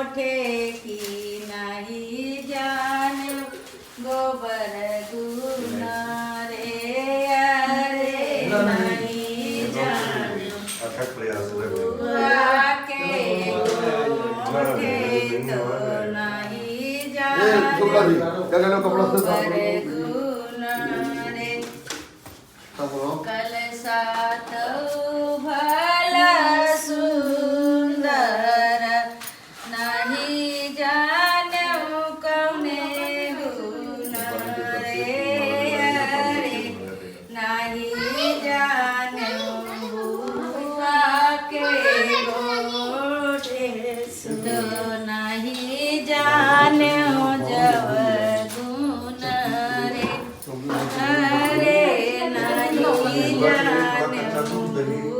गोठे की नहीं जाने गोबर गुना रे अरे नहीं जाने बुआ के गोठे तो नहीं जाने गोबर गुना रे कल सात भला सुंदर नहीं जाने कौने गुण रे अरे नहीं जाने बुआ के गोठे तो नहीं जाने जब गुण रे अरे नहीं जाने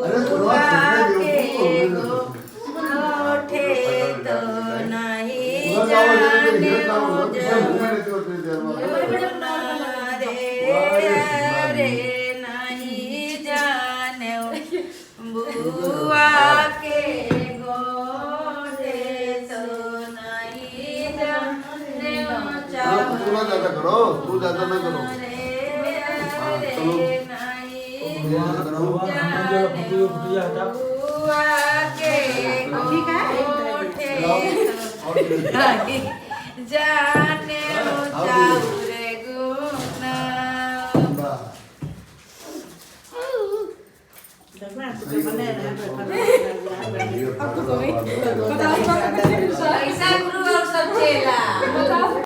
बुआ के गोठे तो नहीं जाने रे नहीं जाने बुआ के गोठे तो नहीं जाने तू ना ज्यादा करो, तू ज्यादा ना करो। जाने जाऊरे गुना